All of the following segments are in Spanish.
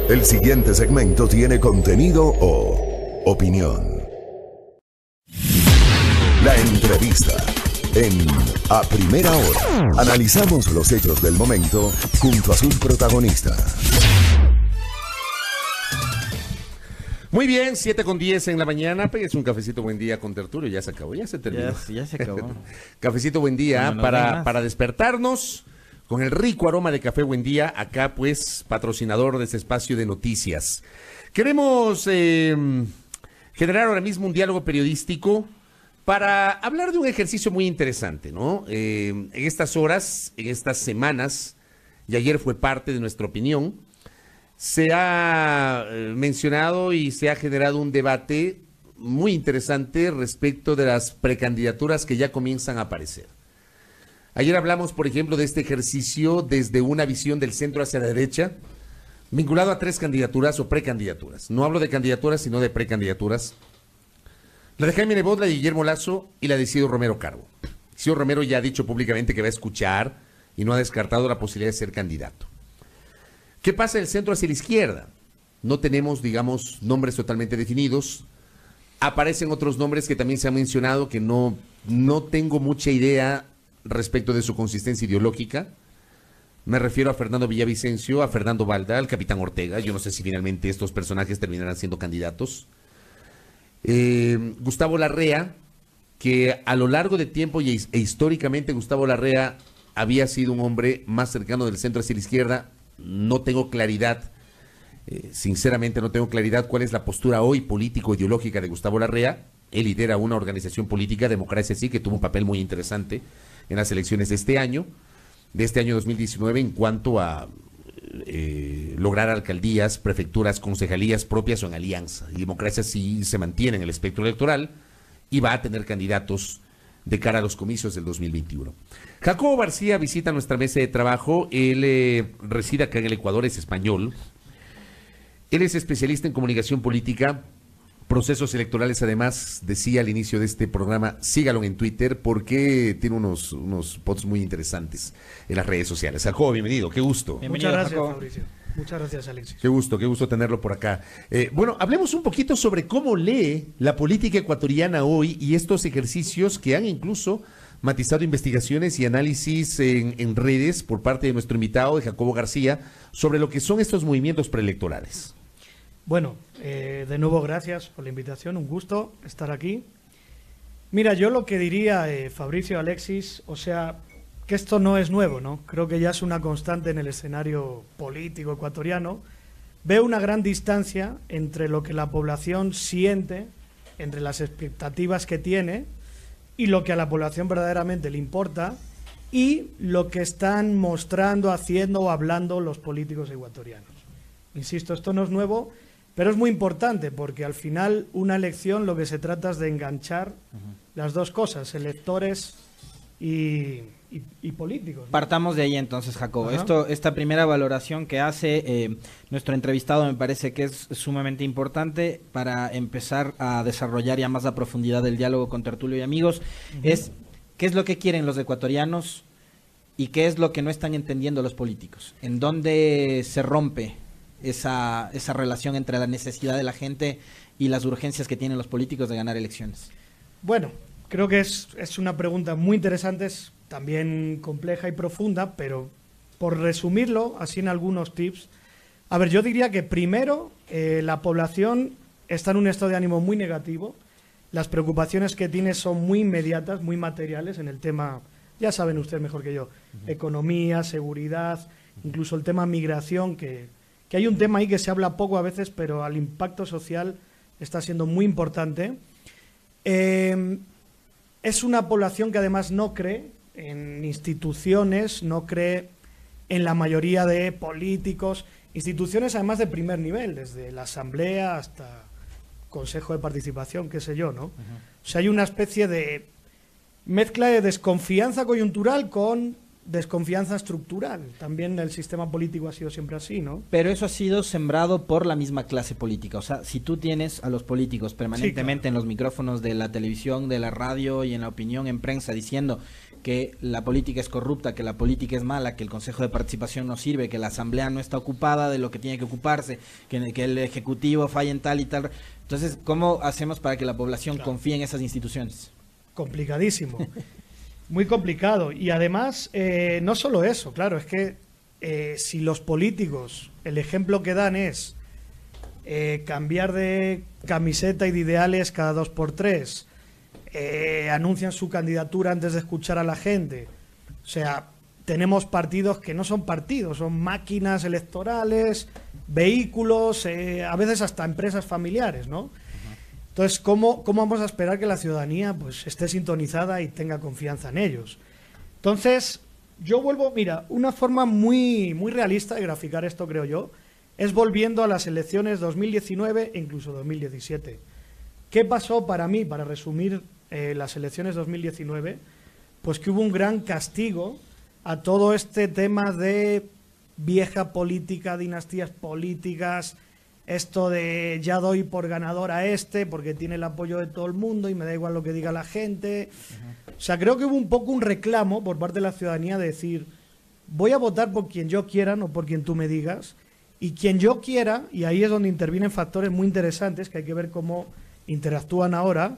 El siguiente segmento tiene contenido o opinión. La entrevista en A Primera Hora. Analizamos los hechos del momento junto a su protagonista. Muy bien, 7:10 en la mañana. Pegues un cafecito buen día con Tertulio. Ya se acabó, ya se terminó. Ya se acabó. Cafecito buen día para despertarnos con el rico aroma de café buen día. Acá pues patrocinador de este espacio de noticias. Queremos generar ahora mismo un diálogo periodístico para hablar de un ejercicio muy interesante, ¿no? En estas horas, en estas semanas, y ayer fue parte de nuestra opinión, se ha mencionado y se ha generado un debate muy interesante respecto de las precandidaturas que ya comienzan a aparecer. Ayer hablamos, por ejemplo, de este ejercicio desde una visión del centro hacia la derecha, vinculado a 3 candidaturas o precandidaturas. No hablo de candidaturas, sino de precandidaturas. La de Jaime Nebot, la de Guillermo Lasso y la de Isidro Romero Carbo. Isidro Romero ya ha dicho públicamente que va a escuchar y no ha descartado la posibilidad de ser candidato. ¿Qué pasa del centro hacia la izquierda? No tenemos, digamos, nombres totalmente definidos. Aparecen otros nombres que también se han mencionado que no tengo mucha idea respecto de su consistencia ideológica. Me refiero a Fernando Villavicencio, a Fernando Balda, al capitán Ortega. Yo no sé si finalmente estos personajes terminarán siendo candidatos. Gustavo Larrea, que a lo largo de tiempo e históricamente Gustavo Larrea había sido un hombre más cercano del centro hacia la izquierda. No tengo claridad, sinceramente no tengo claridad cuál es la postura hoy político-ideológica de Gustavo Larrea. Él lidera una organización política, Democracia Sí, que tuvo un papel muy interesante en las elecciones de este año 2019, en cuanto a lograr alcaldías, prefecturas, concejalías propias o en alianza. Y Democracia Sí se mantiene en el espectro electoral y va a tener candidatos de cara a los comicios del 2021. Jacobo García visita nuestra mesa de trabajo. Él reside acá en el Ecuador, es español. Él es especialista en comunicación política, procesos electorales. Además, decía al inicio de este programa, sígalo en Twitter porque tiene unos posts muy interesantes en las redes sociales. Jacobo, bienvenido, qué gusto. Muchas gracias, Fabricio. Muchas gracias, Alexis. Qué gusto tenerlo por acá. Bueno, hablemos un poquito sobre cómo lee la política ecuatoriana hoy y estos ejercicios que han incluso matizado investigaciones y análisis en redes por parte de nuestro invitado, de Jacobo García, sobre lo que son estos movimientos preelectorales. Bueno, de nuevo gracias por la invitación, un gusto estar aquí. Mira, yo lo que diría, Fabricio, Alexis, o sea, que esto no es nuevo, ¿no? Creo que ya es una constante en el escenario político ecuatoriano. Veo una gran distancia entre lo que la población siente, entre las expectativas que tiene y lo que a la población verdaderamente le importa y lo que están mostrando, haciendo o hablando los políticos ecuatorianos. Insisto, esto no es nuevo, pero es muy importante porque al final una elección lo que se trata es de enganchar las dos cosas, electores y políticos, ¿no? Partamos de ahí entonces, Jacobo. Esta primera valoración que hace nuestro entrevistado me parece que es sumamente importante para empezar a desarrollar ya más a profundidad el diálogo con Tertulio y amigos. Es qué es lo que quieren los ecuatorianos y qué es lo que no están entendiendo los políticos. ¿En dónde se rompe esa relación entre la necesidad de la gente y las urgencias que tienen los políticos de ganar elecciones? Bueno, creo que es una pregunta muy interesante, es también compleja y profunda, pero por resumirlo, así en algunos tips, a ver, yo diría que primero la población está en un estado de ánimo muy negativo, las preocupaciones que tiene son muy inmediatas, muy materiales en el tema, ya saben ustedes mejor que yo, economía, seguridad, incluso el tema migración, que hay un tema ahí que se habla poco a veces, pero al impacto social está siendo muy importante. Es una población que además no cree en instituciones, no cree en la mayoría de políticos, instituciones además de primer nivel, desde la Asamblea hasta Consejo de Participación, qué sé yo, ¿no? O sea, hay una especie de mezcla de desconfianza coyuntural con desconfianza estructural. También el sistema político ha sido siempre así, ¿no? Pero eso ha sido sembrado por la misma clase política. O sea, si tú tienes a los políticos permanentemente en los micrófonos de la televisión, de la radio y en la opinión en prensa diciendo que la política es corrupta, que la política es mala, que el Consejo de Participación no sirve, que la Asamblea no está ocupada de lo que tiene que ocuparse, que el Ejecutivo falla en tal y tal. Entonces, ¿cómo hacemos para que la población confíe en esas instituciones? Complicadísimo, muy complicado. Y además, no solo eso, claro, es que si los políticos, el ejemplo que dan es cambiar de camiseta y de ideales cada 2x3, anuncian su candidatura antes de escuchar a la gente. O sea, tenemos partidos que no son partidos, son máquinas electorales, vehículos, a veces hasta empresas familiares, ¿no? Entonces, ¿cómo vamos a esperar que la ciudadanía pues esté sintonizada y tenga confianza en ellos? Entonces, yo vuelvo, mira, una forma muy realista de graficar esto, creo yo, es volviendo a las elecciones 2019 e incluso 2017. ¿Qué pasó para mí, para resumir las elecciones 2019? Pues que hubo un gran castigo a todo este tema de vieja política, dinastías políticas, esto de ya doy por ganador a este porque tiene el apoyo de todo el mundo y me da igual lo que diga la gente. O sea, creo que hubo un poco un reclamo por parte de la ciudadanía de decir, voy a votar por quien yo quiera, no por quien tú me digas, y quien yo quiera, y ahí es donde intervienen factores muy interesantes que hay que ver cómo interactúan ahora,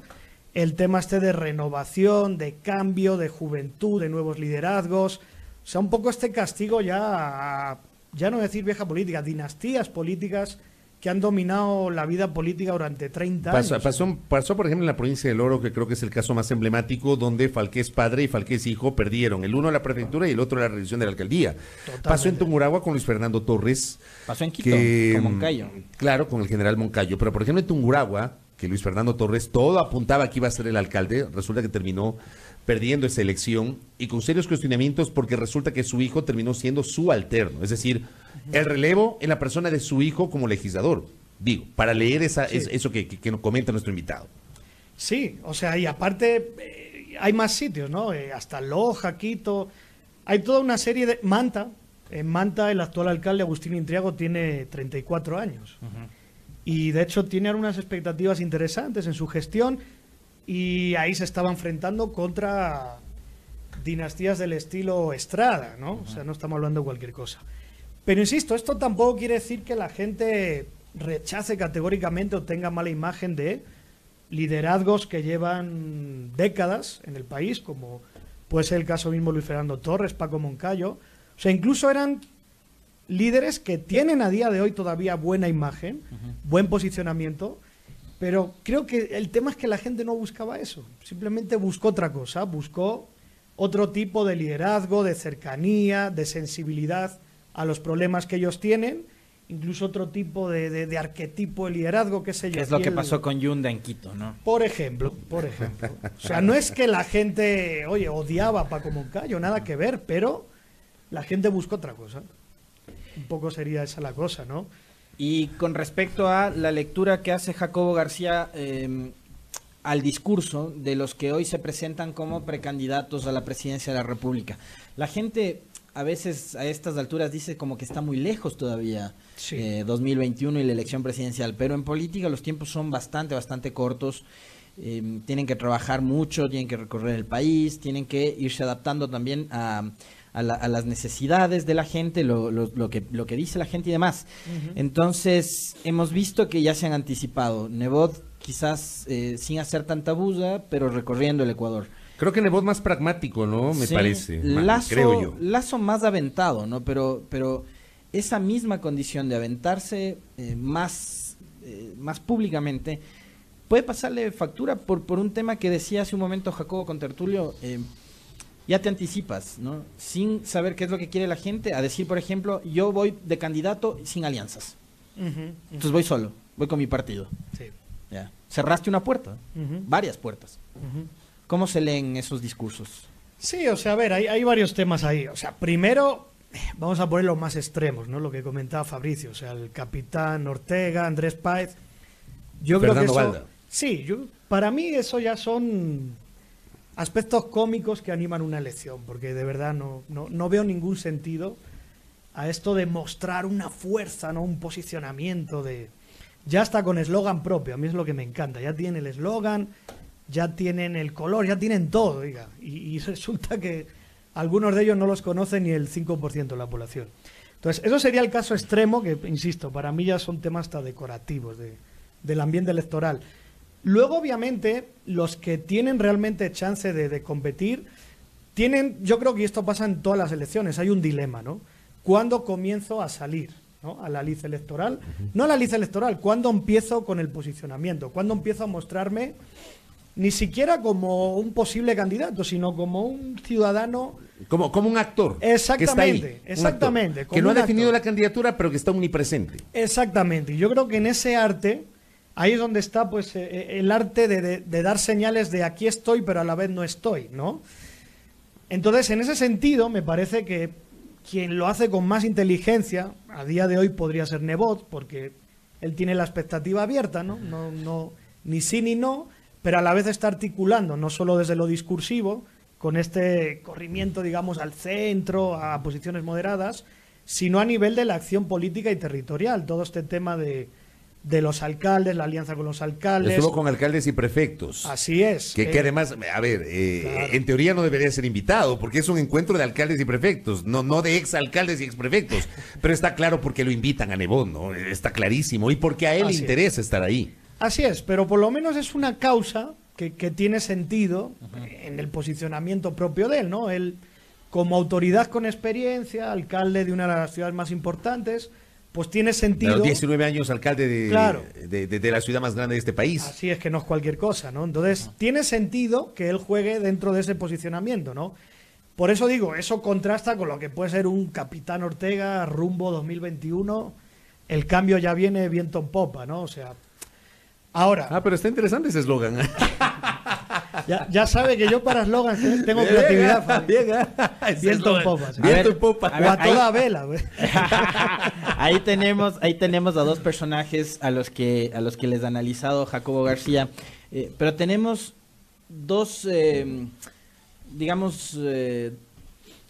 el tema este de renovación, de cambio, de juventud, de nuevos liderazgos. O sea, un poco este castigo ya no decir vieja política, dinastías políticas que han dominado la vida política durante 30 años. Pasó, por ejemplo, en la provincia del Oro, que creo que es el caso más emblemático, donde Falqués padre y Falqués hijo perdieron, el uno la prefectura y el otro la reelección de la alcaldía. Totalmente. Pasó en Tungurahua con Luis Fernando Torres. Pasó en Quito, con Moncayo. Claro, con el general Moncayo. Pero, por ejemplo, en Tungurahua, que Luis Fernando Torres todo apuntaba que iba a ser el alcalde, resulta que terminó perdiendo esa elección y con serios cuestionamientos porque resulta que su hijo terminó siendo su alterno, es decir, el relevo en la persona de su hijo como legislador, digo, para leer eso que nos comenta nuestro invitado. Sí, o sea, y aparte hay más sitios, ¿no? Hasta Loja, Quito, hay toda una serie de... Manta, en Manta el actual alcalde Agustín Intriago tiene 34 años y de hecho tiene algunas expectativas interesantes en su gestión. Y ahí se estaba enfrentando contra dinastías del estilo Estrada, ¿no? O sea, no estamos hablando de cualquier cosa. Pero insisto, esto tampoco quiere decir que la gente rechace categóricamente o tenga mala imagen de liderazgos que llevan décadas en el país, como puede ser el caso mismo Luis Fernando Torres, Paco Moncayo. O sea, incluso eran líderes que tienen a día de hoy todavía buena imagen, buen posicionamiento. Pero creo que el tema es que la gente no buscaba eso, simplemente buscó otra cosa, buscó otro tipo de liderazgo, de cercanía, de sensibilidad a los problemas que ellos tienen, incluso otro tipo de arquetipo de liderazgo, qué sé yo. Que es lo que pasó con Yunda en Quito, ¿no? Por ejemplo. O sea, no es que la gente, oye, odiaba a Paco Moncayo, nada que ver, pero la gente buscó otra cosa. Un poco sería esa la cosa, ¿no? Y con respecto a la lectura que hace Jacobo García al discurso de los que hoy se presentan como precandidatos a la presidencia de la República, la gente a veces a estas alturas dice como que está muy lejos todavía 2021 y la elección presidencial, pero en política los tiempos son bastante cortos. Tienen que trabajar mucho, tienen que recorrer el país, tienen que irse adaptando también a las necesidades de la gente, lo que dice la gente y demás. Entonces, hemos visto que ya se han anticipado. Nebot quizás sin hacer tanta bulla, pero recorriendo el Ecuador. Creo que Nebot más pragmático, ¿no? Me parece. Creo yo. Lazo más aventado, ¿no? Pero esa misma condición de aventarse más públicamente puede pasarle factura por un tema que decía hace un momento Jacobo Contertulio. Ya te anticipas, ¿no? Sin saber qué es lo que quiere la gente, a decir, por ejemplo, yo voy de candidato sin alianzas. Entonces voy solo, voy con mi partido. Sí. Ya. Cerraste una puerta, varias puertas. ¿Cómo se leen esos discursos? Sí, o sea, a ver, hay varios temas ahí. O sea, primero, vamos a poner los más extremos, ¿no? Lo que comentaba Fabricio, o sea, el capitán Ortega, Andrés Páez. Yo Fernando creo que eso... Valda. Sí, para mí eso ya son aspectos cómicos que animan una elección, porque de verdad no veo ningún sentido a esto de mostrar una fuerza, ¿no? Un posicionamiento de... Ya está con eslogan propio, a mí es lo que me encanta, ya tiene el eslogan, ya tienen el color, ya tienen todo, diga. Y resulta que algunos de ellos no los conoce ni el 5% de la población. Entonces, eso sería el caso extremo, que, insisto, para mí ya son temas hasta decorativos del ambiente electoral. Luego, obviamente, los que tienen realmente chance de competir, yo creo que esto pasa en todas las elecciones, hay un dilema, ¿no? ¿Cuándo comienzo a salir, ¿no?, a la lid electoral? No a la lid electoral, ¿cuándo empiezo con el posicionamiento? ¿Cuándo empiezo a mostrarme ni siquiera como un posible candidato, sino como un ciudadano... Como un actor. Exactamente, que está ahí, exactamente. Que no ha definido la candidatura, pero que está omnipresente. Exactamente. Y yo creo que en ese arte, ahí es donde está pues el arte de dar señales de aquí estoy, pero a la vez no estoy, ¿no? Entonces, en ese sentido, me parece que quien lo hace con más inteligencia, a día de hoy podría ser Nebot, porque él tiene la expectativa abierta, ¿no? No, ni sí ni no, pero a la vez está articulando, no solo desde lo discursivo, con este corrimiento, digamos, al centro, a posiciones moderadas, sino a nivel de la acción política y territorial. Todo este tema de los alcaldes, la alianza con los alcaldes. Estuvo con alcaldes y prefectos. Así es. Que además, a ver, claro, en teoría no debería ser invitado, porque es un encuentro de alcaldes y prefectos, no de exalcaldes y exprefectos. Pero está claro porque lo invitan a Nebot, ¿no? Está clarísimo. Y porque a él le interesa estar ahí. Así es, pero por lo menos es una causa que tiene sentido en el posicionamiento propio de él, ¿no? Él, como autoridad con experiencia, alcalde de una de las ciudades más importantes, pues tiene sentido... A los 19 años alcalde de la ciudad más grande de este país. Así es, que no es cualquier cosa, ¿no? Entonces, tiene sentido que él juegue dentro de ese posicionamiento, ¿no? Por eso digo, eso contrasta con lo que puede ser un Capitán Ortega rumbo 2021. El cambio ya viene viento en popa, ¿no? O sea... Ahora. Pero está interesante ese eslogan. Ya sabe que yo para eslogans tengo creatividad. Viento en popa. Viento en popa. O a toda vela. Ahí tenemos a dos personajes a los que les ha analizado Jacobo García. Pero tenemos dos,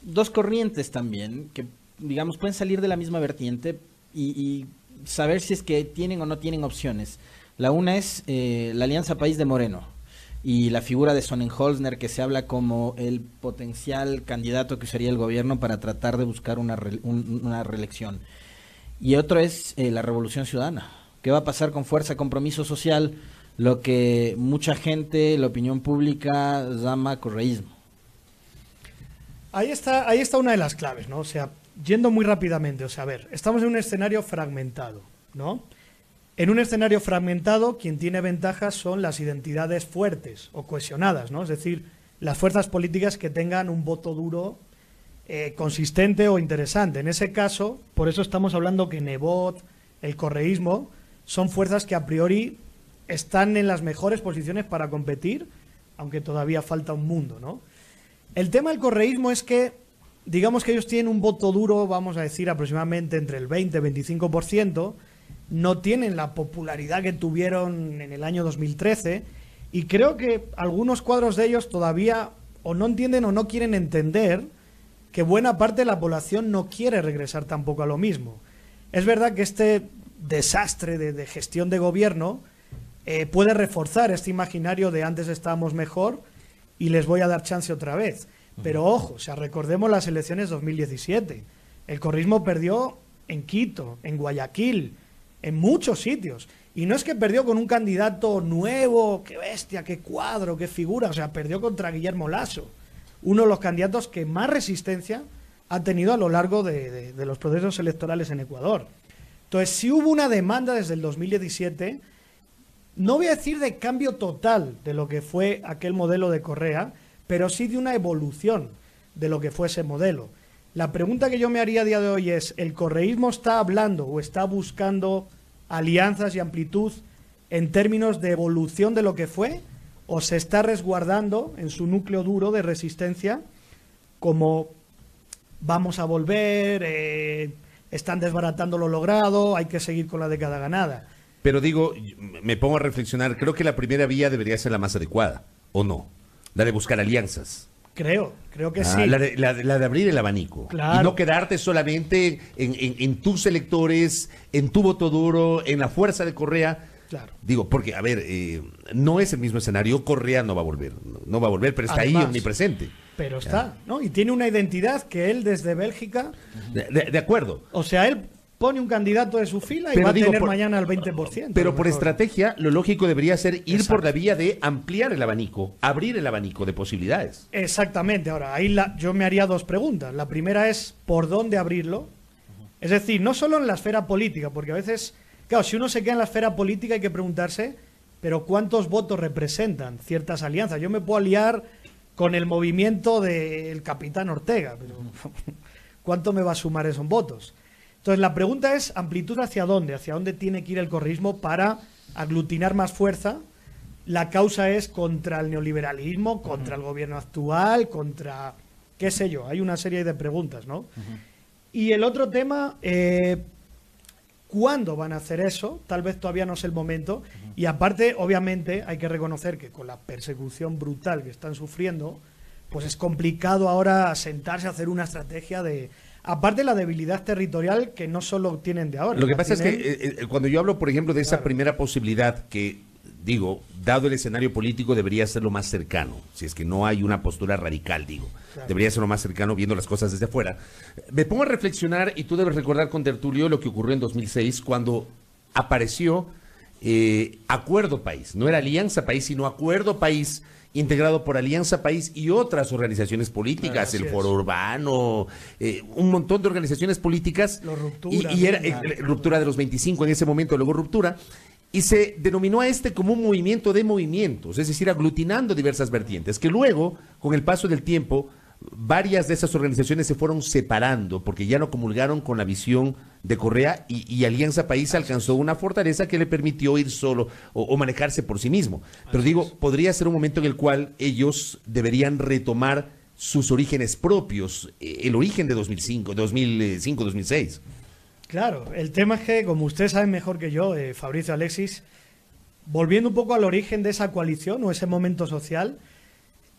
dos corrientes también que, digamos, pueden salir de la misma vertiente y saber si es que tienen o no tienen opciones. La una es la Alianza País de Moreno y la figura de Sonnenholzner, que se habla como el potencial candidato que usaría el gobierno para tratar de buscar una reelección. Y otro es la Revolución Ciudadana. ¿Qué va a pasar con Fuerza Compromiso Social? Lo que mucha gente, la opinión pública, llama correísmo. Ahí está una de las claves, ¿no? O sea, yendo muy rápidamente, o sea, a ver, estamos en un escenario fragmentado, ¿no? En un escenario fragmentado, quien tiene ventajas son las identidades fuertes o cohesionadas, ¿no? Es decir, las fuerzas políticas que tengan un voto duro, consistente o interesante. En ese caso, por eso estamos hablando que Nebot, el correísmo, son fuerzas que a priori están en las mejores posiciones para competir, aunque todavía falta un mundo, ¿no? El tema del correísmo es que, digamos que ellos tienen un voto duro, vamos a decir, aproximadamente entre el 20 y 25%, no tienen la popularidad que tuvieron en el año 2013 y creo que algunos cuadros de ellos todavía o no entienden o no quieren entender que buena parte de la población no quiere regresar tampoco a lo mismo. Es verdad que este desastre de gestión de gobierno puede reforzar este imaginario de antes estábamos mejor y les voy a dar chance otra vez. Pero ojo, o sea, recordemos las elecciones 2017. El correísmo perdió en Quito, en Guayaquil, en muchos sitios. Y no es que perdió con un candidato nuevo, qué bestia, qué cuadro, qué figura. O sea, perdió contra Guillermo Lasso, uno de los candidatos que más resistencia ha tenido a lo largo de los procesos electorales en Ecuador. Entonces, sí hubo una demanda desde el 2017, no voy a decir de cambio total de lo que fue aquel modelo de Correa, pero sí de una evolución de lo que fue ese modelo. La pregunta que yo me haría a día de hoy es, ¿el correísmo está hablando o está buscando alianzas y amplitud en términos de evolución de lo que fue? ¿O se está resguardando en su núcleo duro de resistencia como vamos a volver, están desbaratando lo logrado, hay que seguir con la década ganada? Pero digo, me pongo a reflexionar, creo que la primera vía debería ser la más adecuada, ¿o no? La de buscar alianzas. Creo que sí. La de abrir el abanico. Claro. Y no quedarte solamente en tus electores, en tu voto duro, en la fuerza de Correa, Claro. Digo, porque, a ver, no es el mismo escenario, Correa no va a volver, no va a volver, pero está Además, ahí omnipresente. Pero está, ¿no? Y tiene una identidad que él desde Bélgica... De acuerdo. O sea, él pone un candidato de su fila y Pero va a digo, tener mañana el 20%. Pero por estrategia, lo lógico debería ser ir Exacto. por la vía de ampliar el abanico, abrir el abanico de posibilidades. Exactamente. Ahora, ahí yo me haría dos preguntas. La primera es, ¿por dónde abrirlo? Es decir, no solo en la esfera política, porque a veces, claro, si uno se queda en la esfera política hay que preguntarse, pero ¿cuántos votos representan ciertas alianzas? Yo me puedo aliar con el movimiento del capitán Ortega, pero ¿cuánto me va a sumar esos votos? Entonces, la pregunta es, ¿amplitud hacia dónde? ¿Hacia dónde tiene que ir el correísmo para aglutinar más fuerza? La causa es contra el neoliberalismo, contra el gobierno actual, contra, qué sé yo, hay una serie de preguntas, ¿no? Y el otro tema, ¿cuándo van a hacer eso? Tal vez todavía no es el momento. Y aparte, obviamente, hay que reconocer que con la persecución brutal que están sufriendo, pues es complicado ahora sentarse a hacer una estrategia de... Aparte la debilidad territorial que no solo tienen de ahora. Lo que pasa es que cuando yo hablo, por ejemplo, de esa primera posibilidad que, digo, dado el escenario político, debería ser lo más cercano, si es que no hay una postura radical, digo. Claro. Debería ser lo más cercano viendo las cosas desde afuera. Me pongo a reflexionar, y tú debes recordar con Tertulio lo que ocurrió en 2006, cuando apareció Acuerdo País. No era Alianza País, sino Acuerdo País, integrado por Alianza País y otras organizaciones políticas, el Foro Urbano, un montón de organizaciones políticas. Ruptura, y era Ruptura de los 25 en ese momento, luego Ruptura. Y se denominó a este como un movimiento de movimientos, es decir, aglutinando diversas vertientes, que luego, con el paso del tiempo, varias de esas organizaciones se fueron separando porque ya no comulgaron con la visión de Correa y Alianza País alcanzó una fortaleza que le permitió ir solo o manejarse por sí mismo. Pero digo, podría ser un momento en el cual ellos deberían retomar sus orígenes propios, el origen de 2005-2006. Claro, el tema es que, como ustedes saben mejor que yo, Fabricio, Alexis, volviendo un poco al origen de esa coalición o ese momento social,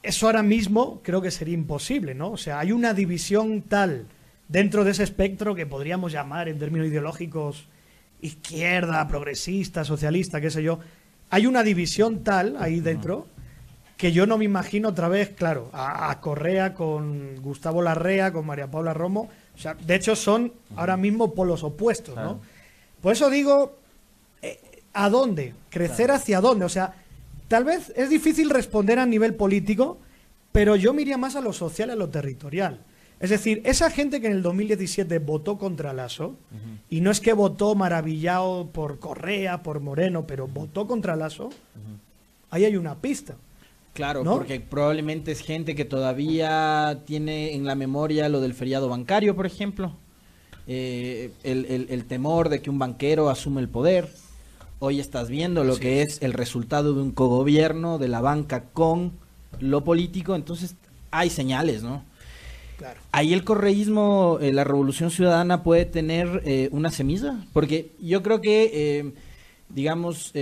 eso ahora mismo creo que sería imposible, ¿no? O sea, hay una división tal dentro de ese espectro que podríamos llamar en términos ideológicos izquierda, progresista, socialista, qué sé yo. Hay una división tal ahí dentro que yo no me imagino otra vez, claro, a Correa con Gustavo Larrea, con María Paula Romo. O sea, de hecho son ahora mismo polos opuestos, ¿no? Claro. Por eso digo, ¿a dónde? ¿Crecer hacia dónde? O sea, tal vez es difícil responder a nivel político, pero yo me iría más a lo social, a lo territorial. Es decir, esa gente que en el 2017 votó contra Lasso, y no es que votó maravillado por Correa, por Moreno, pero votó contra Lasso, ahí hay una pista. Claro, ¿no? Porque probablemente es gente que todavía tiene en la memoria lo del feriado bancario, por ejemplo. El temor de que un banquero asume el poder. Hoy estás viendo lo que es el resultado de un cogobierno de la banca con lo político, entonces hay señales, ¿no? Claro. Ahí el correísmo, la Revolución Ciudadana puede tener una semilla, porque yo creo que, digamos,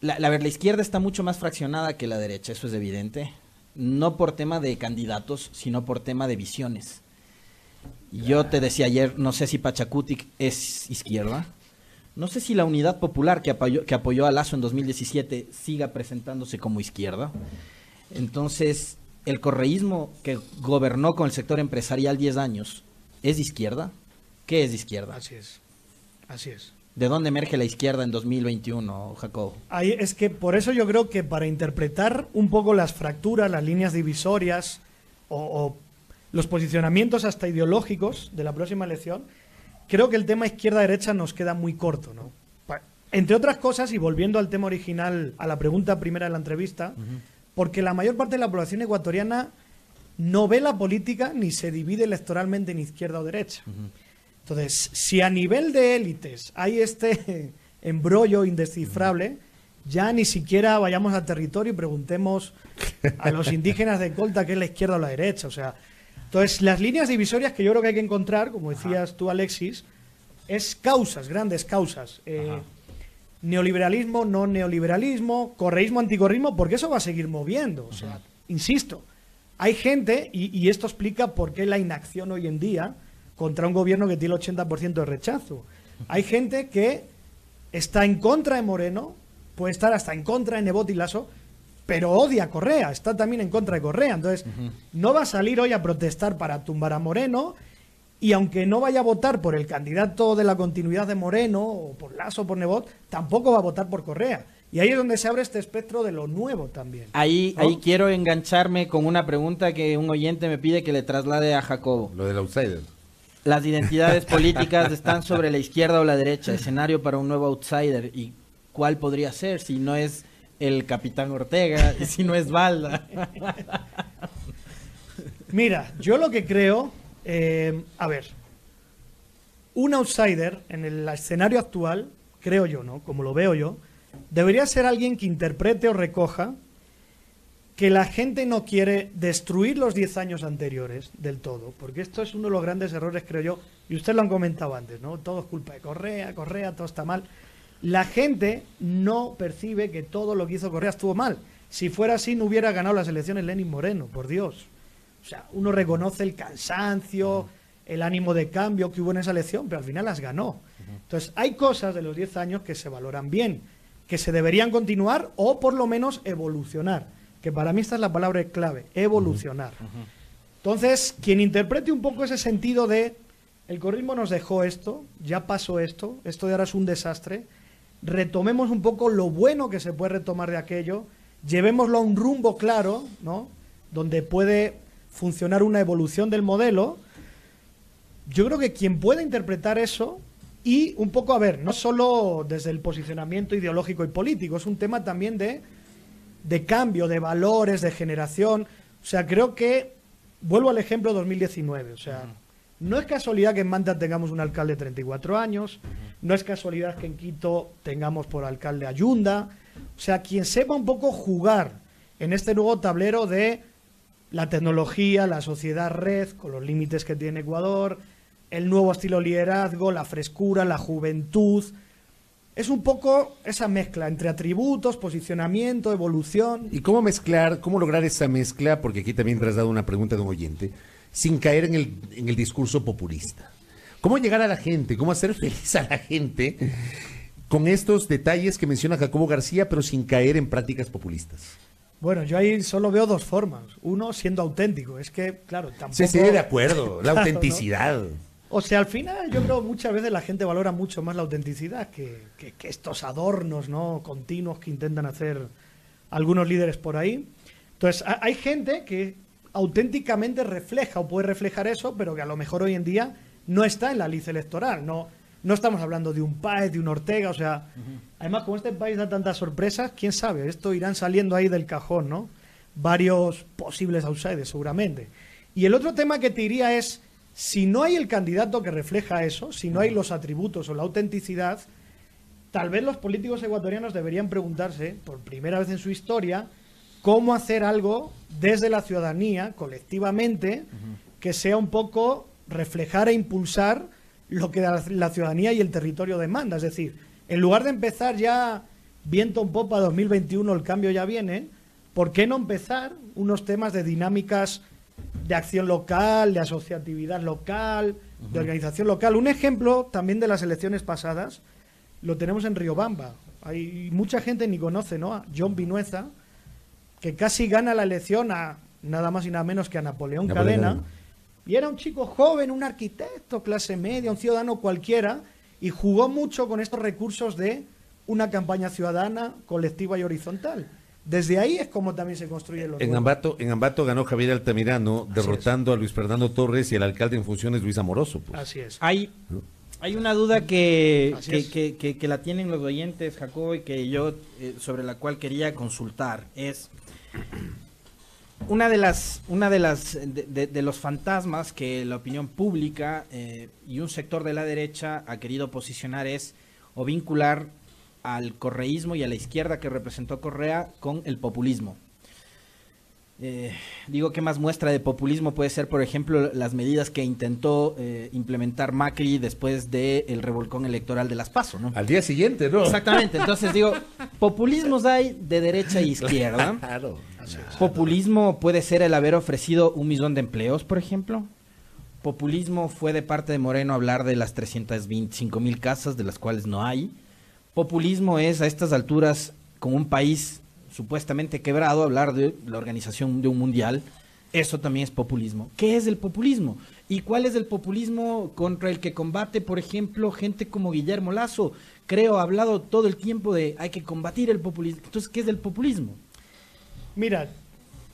la izquierda está mucho más fraccionada que la derecha, eso es evidente, no por tema de candidatos, sino por tema de visiones. Yo te decía ayer, no sé si Pachacutic es izquierda, no sé si la Unidad Popular que apoyó a Lasso en 2017 siga presentándose como izquierda. Entonces, el correísmo que gobernó con el sector empresarial 10 años, ¿es de izquierda? ¿Qué es de izquierda? Así es, así es. ¿De dónde emerge la izquierda en 2021, Jacob? Ahí es que por eso yo creo que para interpretar un poco las fracturas, las líneas divisorias o los posicionamientos hasta ideológicos de la próxima elección, creo que el tema izquierda-derecha nos queda muy corto, ¿no? Entre otras cosas, y volviendo al tema original, a la pregunta primera de la entrevista, porque la mayor parte de la población ecuatoriana no ve la política ni se divide electoralmente en izquierda o derecha. Entonces, si a nivel de élites hay este embrollo indescifrable, ya ni siquiera vayamos al territorio y preguntemos a los indígenas de Colta qué es la izquierda o la derecha. O sea, entonces las líneas divisorias que yo creo que hay que encontrar, como decías tú, Alexis, es causas, grandes causas. Neoliberalismo, no neoliberalismo, correísmo, anticorreísmo, porque eso va a seguir moviendo. O sea, insisto, hay gente, y esto explica por qué la inacción hoy en día contra un gobierno que tiene el 80% de rechazo. Hay gente que está en contra de Moreno, puede estar hasta en contra de Nebot y Lasso, pero odia a Correa, está también en contra de Correa. Entonces, no va a salir hoy a protestar para tumbar a Moreno, y aunque no vaya a votar por el candidato de la continuidad de Moreno, o por Lasso o por Nebot, tampoco va a votar por Correa. Y ahí es donde se abre este espectro de lo nuevo también. Ahí quiero engancharme con una pregunta que un oyente me pide que le traslade a Jacobo. Lo del outsider. Las identidades políticas están sobre la izquierda o la derecha, escenario para un nuevo outsider. ¿Y cuál podría ser si no es el Capitán Ortega y si no es Balda? Mira, yo lo que creo, a ver, un outsider en el escenario actual, creo yo, ¿no? Como lo veo yo, debería ser alguien que interprete o recoja que la gente no quiere destruir los 10 años anteriores del todo, porque esto es uno de los grandes errores, creo yo, y usted lo han comentado antes, ¿no? Todo es culpa de Correa, todo está mal. La gente no percibe que todo lo que hizo Correa estuvo mal. Si fuera así, no hubiera ganado las elecciones Lenin Moreno, por Dios. O sea, uno reconoce el cansancio, el ánimo de cambio que hubo en esa elección, pero al final las ganó. Entonces, hay cosas de los 10 años que se valoran bien, que se deberían continuar o por lo menos evolucionar, que para mí esta es la palabra clave, evolucionar. Entonces, quien interprete un poco ese sentido de el correísmo nos dejó esto, ya pasó esto de ahora es un desastre, retomemos un poco lo bueno que se puede retomar de aquello, llevémoslo a un rumbo claro, ¿no? Donde puede funcionar una evolución del modelo. Yo creo que quien pueda interpretar eso y un poco, a ver, no solo desde el posicionamiento ideológico y político, es un tema también de cambio, de valores, de generación. O sea, creo que, vuelvo al ejemplo 2019, o sea, no es casualidad que en Manta tengamos un alcalde de 34 años, no es casualidad que en Quito tengamos por alcalde a Yunda. O sea, quien sepa un poco jugar en este nuevo tablero de la tecnología, la sociedad red, con los límites que tiene Ecuador, el nuevo estilo de liderazgo, la frescura, la juventud. Es un poco esa mezcla entre atributos, posicionamiento, evolución. ¿Y cómo mezclar, cómo lograr esa mezcla? Porque aquí también te has dado una pregunta de un oyente, sin caer en el discurso populista. ¿Cómo llegar a la gente? ¿Cómo hacer feliz a la gente con estos detalles que menciona Jacobo García, pero sin caer en prácticas populistas? Bueno, yo ahí solo veo dos formas. Uno, siendo auténtico. Es que, claro, tampoco... Sí, de acuerdo. La autenticidad. ¿No? O sea, al final yo creo muchas veces la gente valora mucho más la autenticidad que estos adornos, ¿no?, continuos que intentan hacer algunos líderes por ahí. Entonces, hay gente que auténticamente refleja o puede reflejar eso, pero que a lo mejor hoy en día no está en la lista electoral. No estamos hablando de un Páez, de un Ortega, o sea, además como este país da tantas sorpresas, quién sabe, esto irán saliendo ahí del cajón, ¿no? Varios posibles outsiders, seguramente. Y el otro tema que te diría es, si no hay el candidato que refleja eso, si no hay los atributos o la autenticidad, tal vez los políticos ecuatorianos deberían preguntarse, por primera vez en su historia, cómo hacer algo desde la ciudadanía, colectivamente, que sea un poco reflejar e impulsar lo que la ciudadanía y el territorio demanda. Es decir, en lugar de empezar ya viento en popa 2021, el cambio ya viene, ¿por qué no empezar unos temas de dinámicas de acción local, de asociatividad local, de organización local? Un ejemplo también de las elecciones pasadas lo tenemos en Riobamba. Hay mucha gente ni conoce, ¿no?, a John Vinuesa, que casi gana la elección a nada más y nada menos que a Napoleón Cadena. Y era un chico joven, un arquitecto, clase media, un ciudadano cualquiera, y jugó mucho con estos recursos de una campaña ciudadana, colectiva y horizontal. Desde ahí es como también se construye los... En Ambato ganó Javier Altamirano, derrotando a Luis Fernando Torres y el alcalde en funciones Luis Amoroso. Pues. Así es. Hay una duda que la tienen los oyentes, Jacobo, y que yo sobre la cual quería consultar. Es una de los fantasmas que la opinión pública y un sector de la derecha ha querido posicionar es o vincular al correísmo y a la izquierda que representó Correa con el populismo. Digo, ¿qué más muestra de populismo puede ser, por ejemplo, las medidas que intentó implementar Macri después del revolcón electoral de las PASO, ¿no? Al día siguiente, ¿no? Exactamente, entonces digo, populismos hay de derecha e izquierda. Claro. Populismo puede ser el haber ofrecido 1 millón de empleos, por ejemplo. Populismo fue de parte de Moreno hablar de las 325,000 casas, de las cuales no hay. populismo es a estas alturas, con un país supuestamente quebrado, hablar de la organización de un mundial. Eso también es populismo. ¿Qué es el populismo? ¿Y cuál es el populismo contra el que combate, por ejemplo, gente como Guillermo Lasso? Creo, ha hablado todo el tiempo de hay que combatir el populismo. Entonces, ¿qué es el populismo? Mira,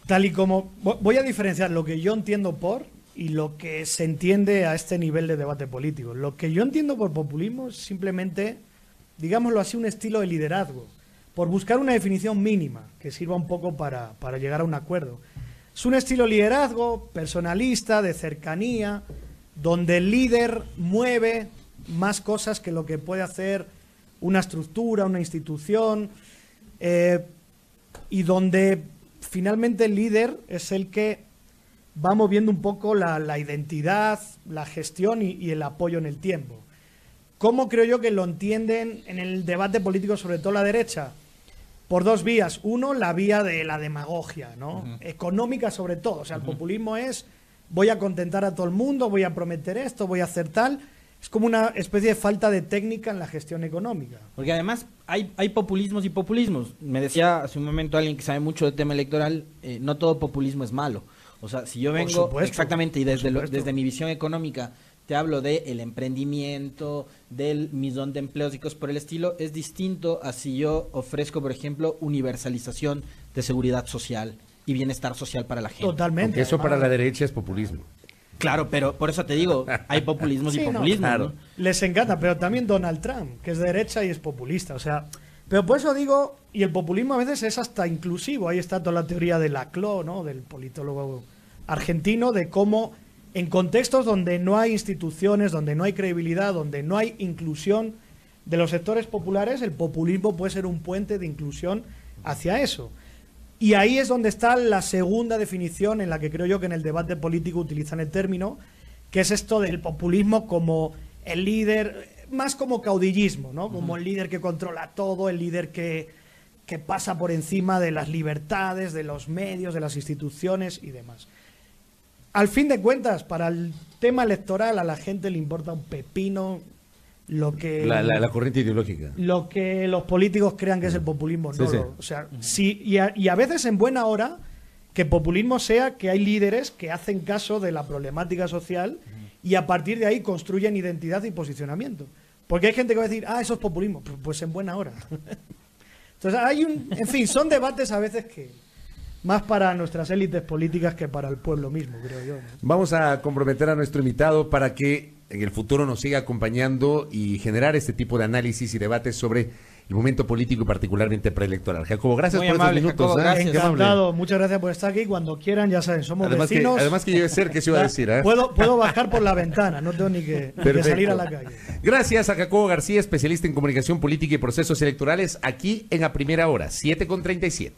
tal y como... Voy a diferenciar lo que yo entiendo por y lo que se entiende a este nivel de debate político. Lo que yo entiendo por populismo es simplemente, digámoslo así, un estilo de liderazgo, por buscar una definición mínima que sirva un poco para llegar a un acuerdo. Es un estilo de liderazgo personalista, de cercanía, donde el líder mueve más cosas que lo que puede hacer una estructura, una institución, y donde finalmente el líder es el que va moviendo un poco la identidad, la gestión y el apoyo en el tiempo. ¿Cómo creo yo que lo entienden en el debate político, sobre todo la derecha? Por dos vías. Uno, la vía de la demagogia, ¿no? Económica sobre todo. O sea, el populismo es voy a contentar a todo el mundo, voy a prometer esto, voy a hacer tal. Es como una especie de falta de técnica en la gestión económica. Porque además hay populismos y populismos. Me decía hace un momento alguien que sabe mucho del tema electoral, no todo populismo es malo. O sea, si yo vengo exactamente y desde mi visión económica te hablo del emprendimiento, del millón de empleos y cosas por el estilo, es distinto a si yo ofrezco, por ejemplo, universalización de seguridad social y bienestar social para la gente. Totalmente. Porque eso para la derecha es populismo. Claro, pero por eso te digo, hay populismos y populismos. No, claro. ¿No? Les encanta, pero también Donald Trump, que es de derecha y es populista. O sea, pero por eso digo, y el populismo a veces es hasta inclusivo. Ahí está toda la teoría de Laclau, ¿no? Del politólogo argentino, de cómo en contextos donde no hay instituciones, donde no hay credibilidad, donde no hay inclusión de los sectores populares, el populismo puede ser un puente de inclusión hacia eso. Y ahí es donde está la segunda definición en la que creo yo que en el debate político utilizan el término, que es esto del populismo como el líder, más como caudillismo, ¿no? Como el líder que controla todo, el líder que pasa por encima de las libertades, de los medios, de las instituciones y demás. Al fin de cuentas, para el tema electoral a la gente le importa un pepino lo que... La corriente ideológica. Lo que los políticos crean que es el populismo. No sí. O sea, sí, y a veces en buena hora que populismo sea que hay líderes que hacen caso de la problemática social y a partir de ahí construyen identidad y posicionamiento. Porque hay gente que va a decir, eso es populismo. Pues en buena hora. Entonces en fin, son debates a veces que... más para nuestras élites políticas que para el pueblo mismo, creo yo, ¿no? Vamos a comprometer a nuestro invitado para que en el futuro nos siga acompañando y generar este tipo de análisis y debates sobre el momento político y particularmente preelectoral. Jacobo, gracias muy por amable, estos minutos. Jacobo, gracias. Encantado, muchas gracias por estar aquí. Cuando quieran, ya saben, somos vecinos. Además que yo sé que se iba a decir. Puedo bajar por la ventana, no tengo ni que salir a la calle. Gracias a Jacobo García, especialista en comunicación política y procesos electorales, aquí en A Primera Hora, 7:37.